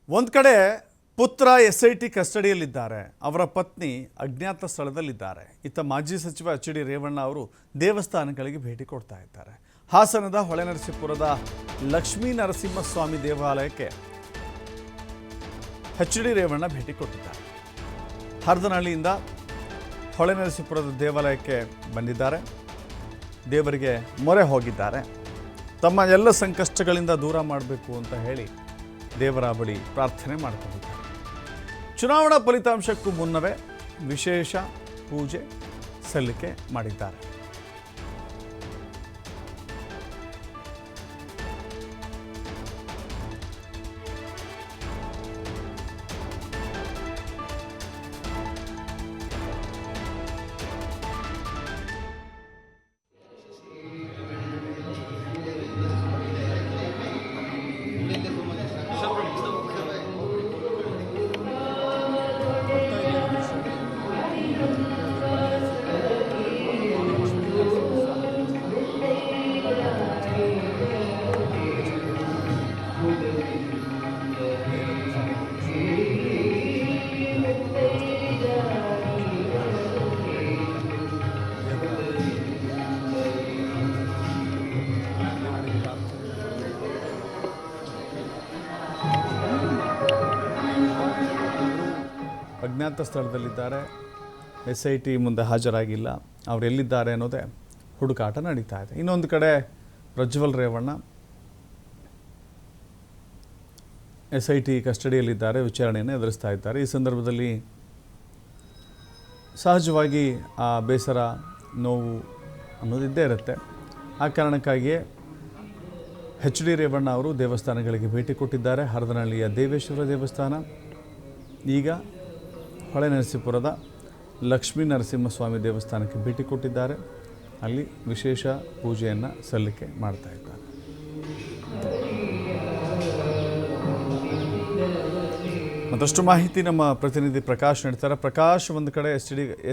ಒಂದು ಕಡೆ ಪುತ್ರ SIT ಕಸ್ಟಡಿಯಲ್ಲಿದ್ದಾರೆ. ಅವರ ಪತ್ನಿ ಅಜ್ಞಾತ ಸ್ಥಳದಲ್ಲಿದ್ದಾರೆ. ಇತ್ತ ಮಾಜಿ ಸಚಿವ HD ರೇವಣ್ಣ ಅವರು ದೇವಸ್ಥಾನಗಳಿಗೆ ಭೇಟಿ ಕೊಡ್ತಾ ಇದ್ದಾರೆ. ಹಾಸನದ ಹೊಳೆನರಸೀಪುರದ ಲಕ್ಷ್ಮೀ ನರಸಿಂಹಸ್ವಾಮಿ ದೇವಾಲಯಕ್ಕೆ HD ರೇವಣ್ಣ ಭೇಟಿ ಕೊಟ್ಟಿದ್ದಾರೆ. ಹರದನಹಳ್ಳಿಯಿಂದ ಹೊಳೆನರಸೀಪುರದ ದೇವಾಲಯಕ್ಕೆ ಬಂದಿದ್ದಾರೆ. ದೇವರಿಗೆ ಮೊರೆ ಹೋಗಿದ್ದಾರೆ. ತಮ್ಮ ಎಲ್ಲ ಸಂಕಷ್ಟಗಳಿಂದ ದೂರ ಮಾಡಬೇಕು ಅಂತ ಹೇಳಿ ದೇವರ ಬಳಿ ಪ್ರಾರ್ಥನೆ ಮಾಡಿಕೊಂಡಿದ್ದಾರೆ. ಚುನಾವಣಾ ಫಲಿತಾಂಶಕ್ಕೂ ಮುನ್ನವೇ ವಿಶೇಷ ಪೂಜೆ ಸಲ್ಲಿಕೆ ಮಾಡಿದ್ದಾರೆ. ಅಜ್ಞಾತ ಸ್ಥಳದಲ್ಲಿದ್ದಾರೆ. SIT ಮುಂದೆ ಹಾಜರಾಗಿಲ್ಲ. ಅವರು ಎಲ್ಲಿದ್ದಾರೆ ಅನ್ನೋದೇ ಹುಡುಕಾಟ ನಡೀತಾ ಇದೆ. ಇನ್ನೊಂದು ಕಡೆ ಪ್ರಜ್ವಲ್ ರೇವಣ್ಣ SIT ಕಸ್ಟಡಿಯಲ್ಲಿದ್ದಾರೆ, ವಿಚಾರಣೆಯನ್ನು ಎದುರಿಸ್ತಾ ಇದ್ದಾರೆ. ಈ ಸಂದರ್ಭದಲ್ಲಿ ಸಹಜವಾಗಿ ಆ ಬೇಸರ, ನೋವು ಅನ್ನೋದಿದ್ದೇ ಇರುತ್ತೆ. ಆ ಕಾರಣಕ್ಕಾಗಿಯೇ HD ರೇವಣ್ಣ ಅವರು ದೇವಸ್ಥಾನಗಳಿಗೆ ಭೇಟಿ ಕೊಟ್ಟಿದ್ದಾರೆ. ಹರದನಹಳ್ಳಿಯ ದೇವೇಶ್ವರ ದೇವಸ್ಥಾನ, ಈಗ ಹೊಳೆನರಸೀಪುರದ ಲಕ್ಷ್ಮೀ ನರಸಿಂಹಸ್ವಾಮಿ ದೇವಸ್ಥಾನಕ್ಕೆ ಭೇಟಿ ಕೊಟ್ಟಿದ್ದಾರೆ. ಅಲ್ಲಿ ವಿಶೇಷ ಪೂಜೆಯನ್ನು ಸಲ್ಲಿಕೆ ಮಾಡ್ತಾ ಇದ್ದಾರೆ. ಮತ್ತಷ್ಟು ಮಾಹಿತಿ ನಮ್ಮ ಪ್ರತಿನಿಧಿ ಪ್ರಕಾಶ್ ನೀಡ್ತಾರೆ. ಪ್ರಕಾಶ್, ಒಂದು ಕಡೆ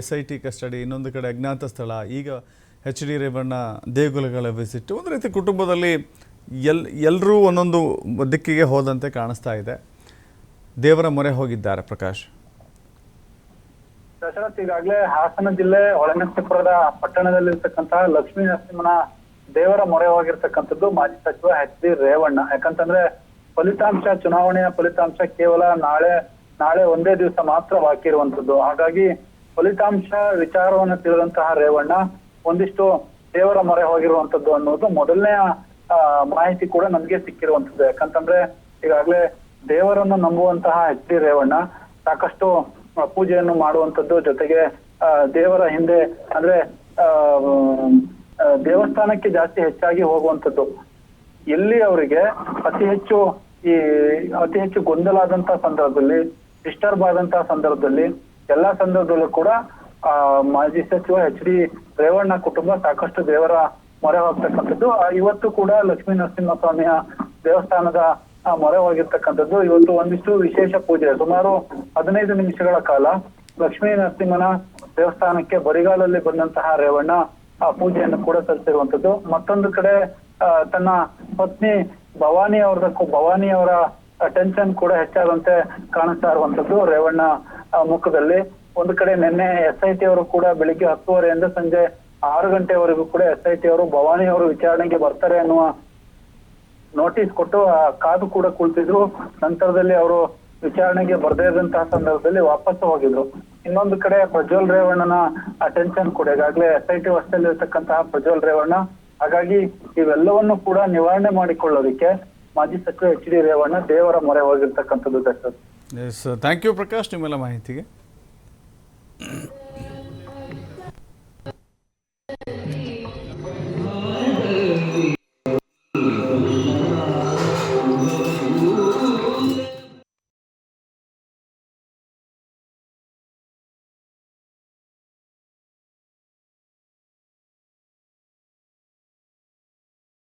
SIT ಕಸ್ಟಡಿ, ಇನ್ನೊಂದು ಕಡೆ ಅಜ್ಞಾತ ಸ್ಥಳ, ಈಗ HD ರೇವಣ್ಣ ದೇಗುಲಗಳ ವಿಸಿಟ್, ಒಂದು ರೀತಿ ಕುಟುಂಬದಲ್ಲಿ ಎಲ್ಲರೂ ಒಂದೊಂದು ದಿಕ್ಕಿಗೆ ಹೋದಂತೆ ಕಾಣಿಸ್ತಾ ಇದೆ. ದೇವರ ಮೊರೆ ಹೋಗಿದ್ದಾರೆ. ಪ್ರಕಾಶ್, ದಶರಥ್, ಈಗಾಗಲೇ ಹಾಸನ ಜಿಲ್ಲೆ ಹೊಳೆನರಸೀಪುರದ ಪಟ್ಟಣದಲ್ಲಿರ್ತಕ್ಕಂತಹ ಲಕ್ಷ್ಮೀ ನರಸಿಂಹನ ದೇವರ ಮೊರೆ ಹೋಗಿರ್ತಕ್ಕಂಥದ್ದು ಮಾಜಿ ಸಚಿವ HD ರೇವಣ್ಣ. ಯಾಕಂತಂದ್ರೆ ಚುನಾವಣೆಯ ಫಲಿತಾಂಶ ಕೇವಲ ನಾಳೆ ಒಂದೇ ದಿವಸ ಮಾತ್ರ ಬಾಕಿ ಇರುವಂತದ್ದು. ಹಾಗಾಗಿ ಫಲಿತಾಂಶ ವಿಚಾರವನ್ನು ತಿಳಿದಂತಹ ರೇವಣ್ಣ ಒಂದಿಷ್ಟು ದೇವರ ಮೊರೆ ಹೋಗಿರುವಂತದ್ದು ಅನ್ನೋದು ಮೊದಲನೆಯ ಮಾಹಿತಿ ಕೂಡ ನಮ್ಗೆ ಸಿಕ್ಕಿರುವಂತದ್ದು. ಯಾಕಂತಂದ್ರೆ ಈಗಾಗಲೇ ದೇವರನ್ನು ನಂಬುವಂತಹ HD ರೇವಣ್ಣ ಸಾಕಷ್ಟು ಪೂಜೆಯನ್ನು ಮಾಡುವಂತದ್ದು, ಜೊತೆಗೆ ದೇವರ ಹಿಂದೆ ಅಂದ್ರೆ ದೇವಸ್ಥಾನಕ್ಕೆ ಹೆಚ್ಚಾಗಿ ಹೋಗುವಂತದ್ದು. ಎಲ್ಲಿ ಅವರಿಗೆ ಅತಿ ಹೆಚ್ಚು ಗೊಂದಲ ಆದಂತಹ ಸಂದರ್ಭದಲ್ಲಿ, ಡಿಸ್ಟರ್ಬ್ ಆದಂತಹ ಸಂದರ್ಭದಲ್ಲಿ, ಎಲ್ಲಾ ಸಂದರ್ಭದಲ್ಲೂ ಕೂಡ ಮಾಜಿ ಸಚಿವ HD ರೇವಣ್ಣ ಕುಟುಂಬ ಸಾಕಷ್ಟು ದೇವರ ಮೊರೆ ಹೋಗ್ತಕ್ಕಂಥದ್ದು. ಇವತ್ತು ಕೂಡ ಲಕ್ಷ್ಮೀ ನರಸಿಂಹಸ್ವಾಮಿಯ ದೇವಸ್ಥಾನದ ಮೊರೆ ಹೋಗಿರ್ತಕ್ಕಂಥದ್ದು. ಇವತ್ತು ಒಂದಿಷ್ಟು ವಿಶೇಷ ಪೂಜೆ, ಸುಮಾರು 15 ನಿಮಿಷಗಳ ಕಾಲ ಲಕ್ಷ್ಮೀ ನರಸಿಂಹನ ದೇವಸ್ಥಾನಕ್ಕೆ ಬರಿಗಾಲಲ್ಲಿ ಬಂದಂತಹ ರೇವಣ್ಣ ಆ ಪೂಜೆಯನ್ನು ಕೂಡ ಸಲ್ಲಿಸಿರುವಂತದ್ದು. ಮತ್ತೊಂದು ಕಡೆ ತನ್ನ ಪತ್ನಿ ಭವಾನಿ ಅವರ ಟೆನ್ಷನ್ ಕೂಡ ಹೆಚ್ಚಾದಂತೆ ಕಾಣಿಸ್ತಾ ಇರುವಂತದ್ದು ರೇವಣ್ಣ ಮುಖದಲ್ಲಿ. ಒಂದು ಕಡೆ ನಿನ್ನೆ SIT ಅವರು ಕೂಡ ಬೆಳಿಗ್ಗೆ 10:30 ಸಂಜೆ 6 ಗಂಟೆವರೆಗೂ ಕೂಡ SIT ಅವರು ಭವಾನಿ ಅವರು ವಿಚಾರಣೆಗೆ ಬರ್ತಾರೆ ಅನ್ನುವ ನೋಟಿಸ್ ಕೊಟ್ಟು ಕಾದು ಕೂಡ ಕುಳಿತಿದ್ರು. ನಂತರದಲ್ಲಿ ಅವರು ವಿಚಾರಣೆಗೆ ಬರ್ದೇ ಇದ್ದಂತಹ ಸಂದರ್ಭದಲ್ಲಿ ವಾಪಸ್ ಹೋಗಿದ್ರು. ಇನ್ನೊಂದು ಕಡೆ ಪ್ರಜ್ವಲ್ ರೇವಣ್ಣನ ಟೆನ್ಷನ್ ಕೂಡ, ಈಗಾಗಲೇ SIT ವಶದಲ್ಲಿ ಇರ್ತಕ್ಕಂತಹ ಪ್ರಜ್ವಲ್ ರೇವಣ್ಣ. ಹಾಗಾಗಿ ಇವೆಲ್ಲವನ್ನು ಕೂಡ ನಿವಾರಣೆ ಮಾಡಿಕೊಳ್ಳೋದಕ್ಕೆ ಮಾಜಿ ಸಚಿವ HD ರೇವಣ್ಣ ದೇವರ ಮೊರೆ ಹೋಗಿರ್ತಕ್ಕಂಥದ್ದು. ಥ್ಯಾಂಕ್ ಯು ಪ್ರಕಾಶ್, ನಿಮ್ಮೆಲ್ಲ ಮಾಹಿತಿಗೆ.